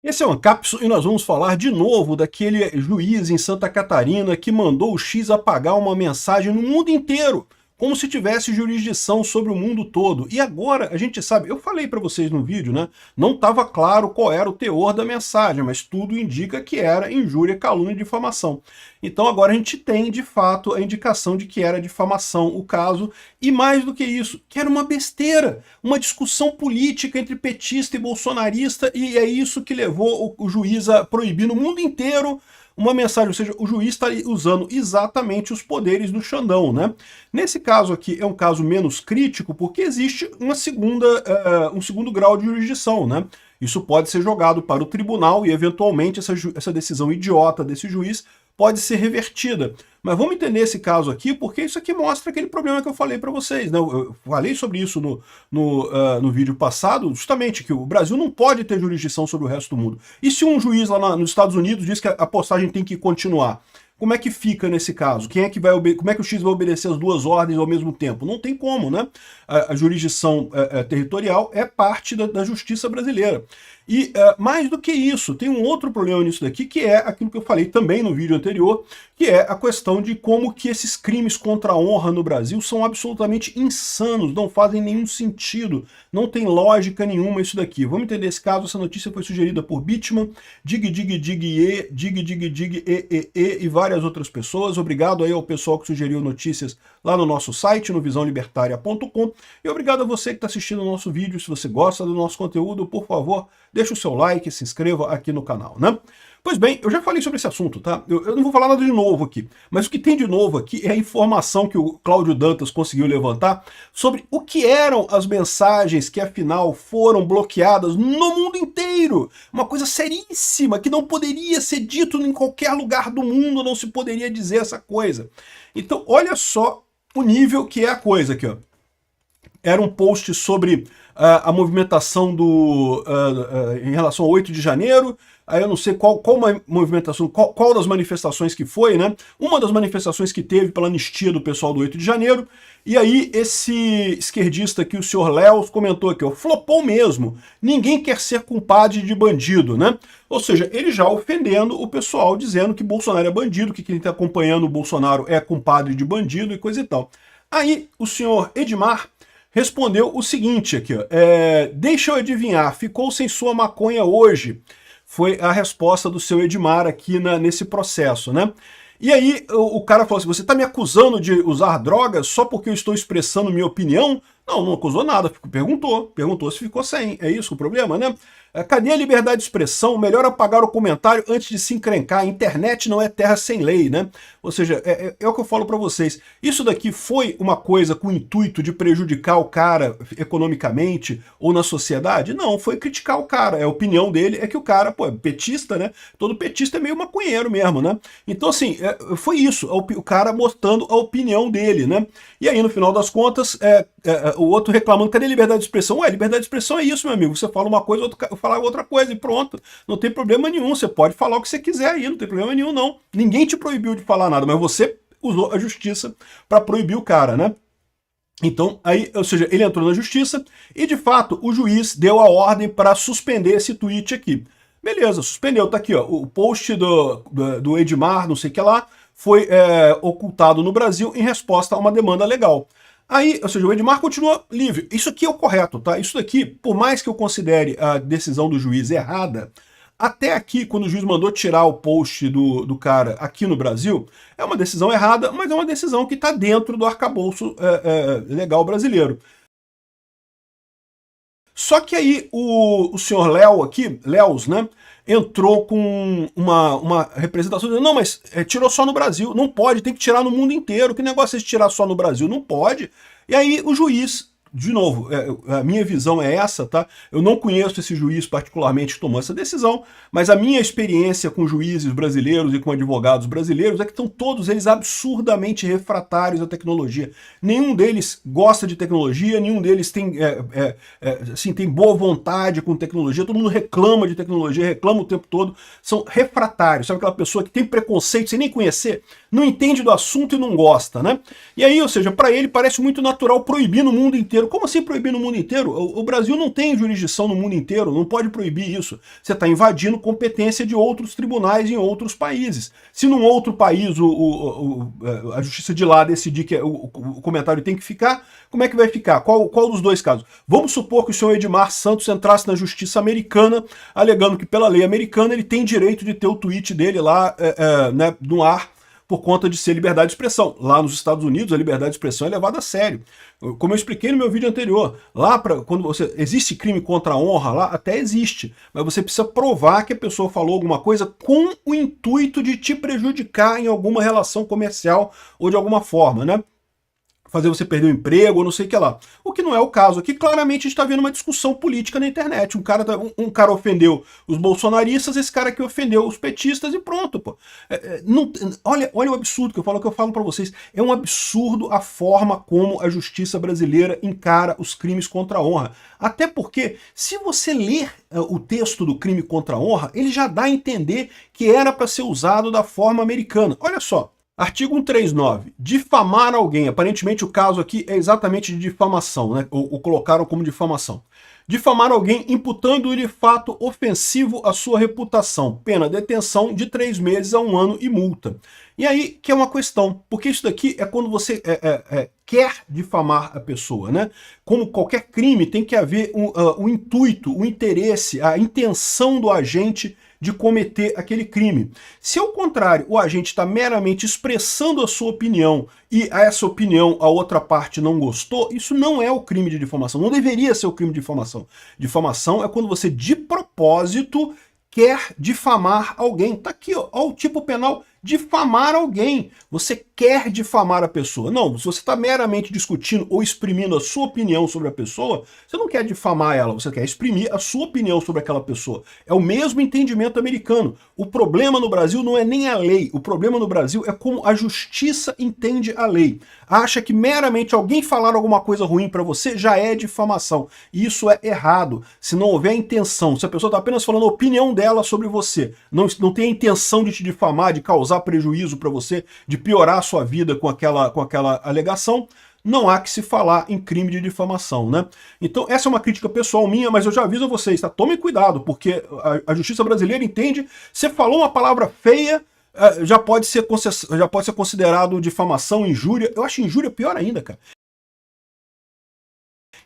Esse é o Ancapsu e nós vamos falar de novo daquele juiz em Santa Catarina que mandou o X apagar uma mensagem no mundo inteiro, como se tivesse jurisdição sobre o mundo todo. E agora a gente sabe, eu falei para vocês no vídeo, né? Não estava claro qual era o teor da mensagem, mas tudo indica que era injúria, calúnia e difamação. Então agora a gente tem, de fato, a indicação de que era difamação o caso, e mais do que isso, que era uma besteira, uma discussão política entre petista e bolsonarista, e é isso que levou o juiz a proibir no mundo inteiro uma mensagem, ou seja, o juiz está usando exatamente os poderes do Xandão, né? Nesse caso aqui é um caso menos crítico porque existe um segundo grau de jurisdição, né? Isso pode ser jogado para o tribunal e eventualmente essa decisão idiota desse juiz pode ser revertida. Mas vamos entender esse caso aqui, porque isso aqui mostra aquele problema que eu falei para vocês, né? Eu falei sobre isso no vídeo passado, justamente que o Brasil não pode ter jurisdição sobre o resto do mundo. E se um juiz lá nos Estados Unidos diz que a postagem tem que continuar? Como é que fica nesse caso? Como é que o X vai obedecer as duas ordens ao mesmo tempo? Não tem como, né? A jurisdição territorial é parte da justiça brasileira. E mais do que isso, tem um outro problema nisso daqui, que é aquilo que eu falei também no vídeo anterior, que é a questão de como que esses crimes contra a honra no Brasil são absolutamente insanos, não fazem nenhum sentido, não tem lógica nenhuma isso daqui. Vamos entender esse caso. Essa notícia foi sugerida por Bitman, Dig e várias outras pessoas. Obrigado aí ao pessoal que sugeriu notícias lá no nosso site, no visãolibertaria.com, e obrigado a você que está assistindo o nosso vídeo. Se você gosta do nosso conteúdo, por favor, deixa o seu like, se inscreva aqui no canal, né? Pois bem, eu já falei sobre esse assunto, tá? Eu não vou falar nada de novo aqui, mas o que tem de novo aqui é a informação que o Cláudio Dantas conseguiu levantar sobre o que eram as mensagens que, afinal, foram bloqueadas no mundo inteiro. Uma coisa seríssima, que não poderia ser dito em qualquer lugar do mundo, não se poderia dizer essa coisa. Então, olha só o nível que é a coisa aqui, ó. Era um post sobre a movimentação em relação ao 8 de janeiro, aí eu não sei qual movimentação, qual das manifestações que foi, né? Uma das manifestações que teve pela anistia do pessoal do 8 de janeiro, e aí esse esquerdista aqui, o senhor Léo, comentou aqui, ó, flopou mesmo, ninguém quer ser compadre de bandido, né? Ou seja, ele já ofendendo o pessoal, dizendo que Bolsonaro é bandido, que quem está acompanhando o Bolsonaro é compadre de bandido e coisa e tal. Aí o senhor Edmar respondeu o seguinte aqui, ó, deixa eu adivinhar, ficou sem sua maconha hoje? Foi a resposta do seu Edmar aqui nesse processo, né? E aí o cara falou assim, você está me acusando de usar drogas só porque eu estou expressando minha opinião? Não acusou nada, perguntou se ficou sem, é isso o problema, né? Cadê a liberdade de expressão? Melhor apagar o comentário antes de se encrencar. A internet não é terra sem lei, né? Ou seja, é o que eu falo para vocês. Isso daqui foi uma coisa com o intuito de prejudicar o cara economicamente ou na sociedade? Não, foi criticar o cara. A opinião dele é que o cara, pô, é petista, né? Todo petista é meio maconheiro mesmo, né? Então, assim, foi isso. O cara mostrando a opinião dele, né? E aí, no final das contas, o outro reclamando, cadê a liberdade de expressão? Ué, liberdade de expressão é isso, meu amigo. Você fala uma coisa, outro falar outra coisa e pronto. Não tem problema nenhum. Você pode falar o que você quiser aí, não tem problema nenhum, não. Ninguém te proibiu de falar nada, mas você usou a justiça para proibir o cara, né? Então, aí, ou seja, ele entrou na justiça e, de fato, o juiz deu a ordem para suspender esse tweet aqui. Beleza, suspendeu. Tá aqui, ó, o post do Edmar, não sei o que lá, foi ocultado no Brasil em resposta a uma demanda legal. Aí, ou seja, o Edmar continua livre. Isso aqui é o correto, tá? Isso daqui, por mais que eu considere a decisão do juiz errada, até aqui, quando o juiz mandou tirar o post do cara aqui no Brasil, é uma decisão errada, mas é uma decisão que está dentro do arcabouço legal brasileiro. Só que aí o senhor Léo aqui, Léus, né, entrou com uma representação dizendo, não, mas tirou só no Brasil, não pode, tem que tirar no mundo inteiro, que negócio é esse tirar só no Brasil? Não pode. E aí o juiz, de novo, a minha visão é essa, tá? Eu não conheço esse juiz particularmente que tomou essa decisão, mas a minha experiência com juízes brasileiros e com advogados brasileiros é que estão todos eles absurdamente refratários à tecnologia. Nenhum deles gosta de tecnologia, nenhum deles tem, assim, tem boa vontade com tecnologia, todo mundo reclama de tecnologia, reclama o tempo todo, são refratários, sabe aquela pessoa que tem preconceito sem nem conhecer, não entende do assunto e não gosta, né? E aí, ou seja, para ele parece muito natural proibir no mundo inteiro inteiro. Como assim proibir no mundo inteiro? O Brasil não tem jurisdição no mundo inteiro, não pode proibir isso. Você está invadindo competência de outros tribunais em outros países. Se num outro país a justiça de lá decidir que o comentário tem que ficar, como é que vai ficar? Qual dos dois casos? Vamos supor que o senhor Edmar Santos entrasse na justiça americana, alegando que pela lei americana ele tem direito de ter o tweet dele lá né, no ar, por conta de ser liberdade de expressão. Lá nos Estados Unidos, a liberdade de expressão é levada a sério. Como eu expliquei no meu vídeo anterior, lá quando existe crime contra a honra, lá até existe, mas você precisa provar que a pessoa falou alguma coisa com o intuito de te prejudicar em alguma relação comercial ou de alguma forma, né? Fazer você perder o emprego, ou não sei o que lá. O que não é o caso aqui. Claramente a gente está vendo uma discussão política na internet. Um cara ofendeu os bolsonaristas, esse cara aqui ofendeu os petistas e pronto, pô. Olha o absurdo que eu falo para vocês. É um absurdo a forma como a justiça brasileira encara os crimes contra a honra. Até porque, se você ler o texto do crime contra a honra, ele já dá a entender que era para ser usado da forma americana. Olha só. Artigo 139. Difamar alguém. Aparentemente o caso aqui é exatamente de difamação, né? Ou colocaram como difamação. Difamar alguém imputando-lhe fato ofensivo à sua reputação. Pena, detenção de 3 meses a 1 ano e multa. E aí que é uma questão, porque isso daqui é quando você quer difamar a pessoa, né? Como qualquer crime, tem que haver o intuito, o interesse, a intenção do agente de cometer aquele crime. Se ao contrário, o agente está meramente expressando a sua opinião e essa opinião a outra parte não gostou, isso não é o crime de difamação, não deveria ser o crime de difamação. Difamação é quando você de propósito quer difamar alguém. Tá aqui, ó, o tipo penal, difamar alguém. Você quer difamar a pessoa. Não, se você está meramente discutindo ou exprimindo a sua opinião sobre a pessoa, você não quer difamar ela, você quer exprimir a sua opinião sobre aquela pessoa. É o mesmo entendimento americano. O problema no Brasil não é nem a lei, o problema no Brasil é como a justiça entende a lei. Acha que meramente alguém falar alguma coisa ruim para você já é difamação. E isso é errado. Se não houver intenção, se a pessoa está apenas falando a opinião dela sobre você, não tem a intenção de te difamar, de causar prejuízo para você, de piorar a sua vida com aquela alegação, não há que se falar em crime de difamação, né? Então essa é uma crítica pessoal minha, mas eu já aviso a vocês, tá? Tomem cuidado, porque a justiça brasileira entende, você falou uma palavra feia, já pode ser considerado difamação, injúria. Eu acho injúria pior ainda, cara.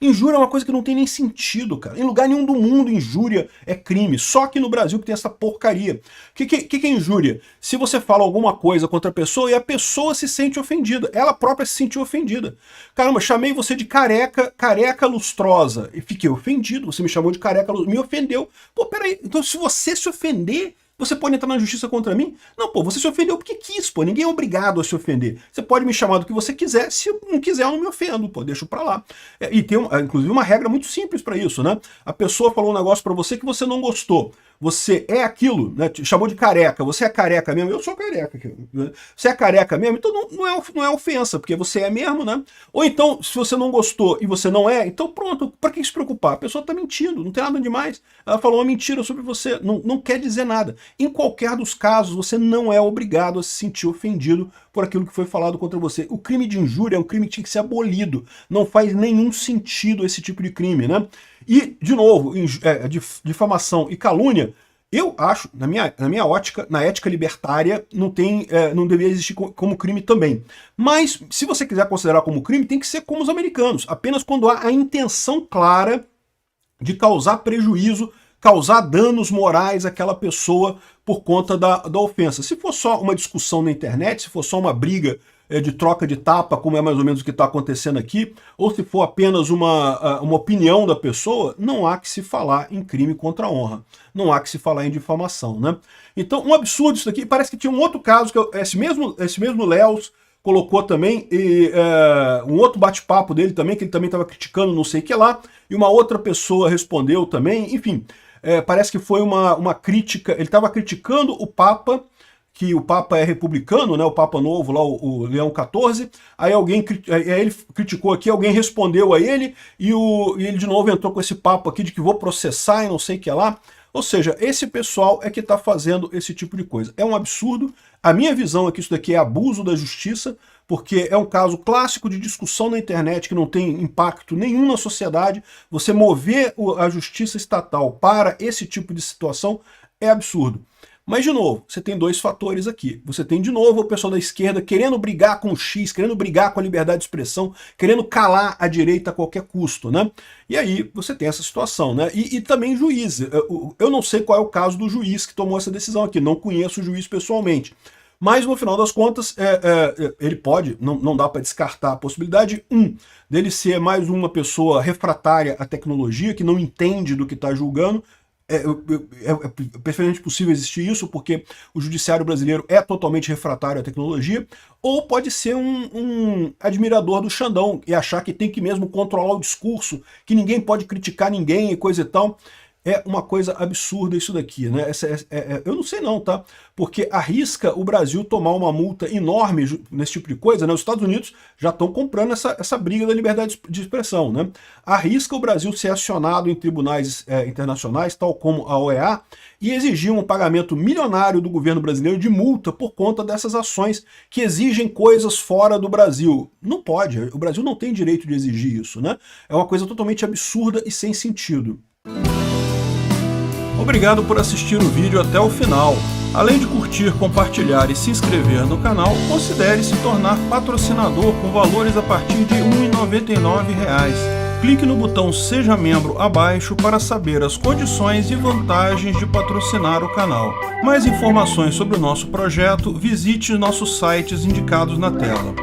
Injúria é uma coisa que não tem nem sentido, cara. Em lugar nenhum do mundo injúria é crime. Só aqui no Brasil que tem essa porcaria. O que é injúria? Se você fala alguma coisa contra a pessoa e a pessoa se sente ofendida. Ela própria se sentiu ofendida. Caramba, chamei você de careca lustrosa. E fiquei ofendido. Você me chamou de careca lustrosa. Me ofendeu. Pô, peraí. Então se você se ofender, você pode entrar na justiça contra mim? Não, pô, você se ofendeu porque quis, pô. Ninguém é obrigado a se ofender. Você pode me chamar do que você quiser, se eu não quiser eu não me ofendo, pô, deixo pra lá. E tem, inclusive, uma regra muito simples pra isso, né? A pessoa falou um negócio pra você que você não gostou. Você é aquilo, né? Te chamou de careca. Você é careca mesmo? Eu sou careca. Você é careca mesmo? Então não é ofensa, porque você é mesmo, né? Ou então, se você não gostou e você não é, então pronto, pra que se preocupar? A pessoa tá mentindo, não tem nada demais. Ela falou uma mentira sobre você, não quer dizer nada. Em qualquer dos casos, você não é obrigado a se sentir ofendido por aquilo que foi falado contra você. O crime de injúria é um crime que tinha que ser abolido. Não faz nenhum sentido esse tipo de crime, né? E, de novo, difamação e calúnia, eu acho, na minha ótica, na ética libertária, não deveria existir como crime também. Mas, se você quiser considerar como crime, tem que ser como os americanos. Apenas quando há a intenção clara de causar prejuízo, causar danos morais àquela pessoa por conta da ofensa. Se for só uma discussão na internet, se for só uma briga de troca de tapa, como é mais ou menos o que está acontecendo aqui, ou se for apenas uma opinião da pessoa, não há que se falar em crime contra a honra. Não há que se falar em difamação, né? Então, um absurdo isso daqui. Parece que tinha um outro caso, que esse mesmo Léus colocou também, um outro bate-papo dele também, que ele também estava criticando não sei o que lá, e uma outra pessoa respondeu também, enfim. Parece que foi uma crítica, ele estava criticando o Papa, que o Papa é republicano, né, o Papa Novo, lá o Leão XIV, aí ele criticou aqui, alguém respondeu a ele, e ele de novo entrou com esse papo aqui de que vou processar e não sei o que lá. Ou seja, esse pessoal é que está fazendo esse tipo de coisa. É um absurdo. A minha visão é que isso daqui é abuso da justiça, porque é um caso clássico de discussão na internet que não tem impacto nenhum na sociedade. Você mover a justiça estatal para esse tipo de situação é absurdo. Mas, de novo, você tem dois fatores aqui. Você tem, de novo, o pessoal da esquerda querendo brigar com o X, querendo brigar com a liberdade de expressão, querendo calar a direita a qualquer custo, né? E aí você tem essa situação, né? E também juízes. Eu não sei qual é o caso do juiz que tomou essa decisão aqui, não conheço o juiz pessoalmente. Mas, no final das contas, ele pode, não dá para descartar a possibilidade, dele ser mais uma pessoa refratária à tecnologia, que não entende do que está julgando. É perfeitamente possível existir isso, porque o judiciário brasileiro é totalmente refratário à tecnologia, ou pode ser um admirador do Xandão e achar que tem que mesmo controlar o discurso, que ninguém pode criticar ninguém e coisa e tal. É uma coisa absurda isso daqui, né? Eu não sei não, tá? Porque arrisca o Brasil tomar uma multa enorme nesse tipo de coisa, né? Os Estados Unidos já estão comprando essa briga da liberdade de expressão, né? Arrisca o Brasil ser acionado em tribunais internacionais, tal como a OEA, e exigir um pagamento milionário do governo brasileiro de multa por conta dessas ações que exigem coisas fora do Brasil. Não pode, o Brasil não tem direito de exigir isso, né? É uma coisa totalmente absurda e sem sentido. Obrigado por assistir o vídeo até o final. Além de curtir, compartilhar e se inscrever no canal, considere se tornar patrocinador com valores a partir de R$ 1,99. Clique no botão Seja Membro abaixo para saber as condições e vantagens de patrocinar o canal. Mais informações sobre o nosso projeto, visite nossos sites indicados na tela.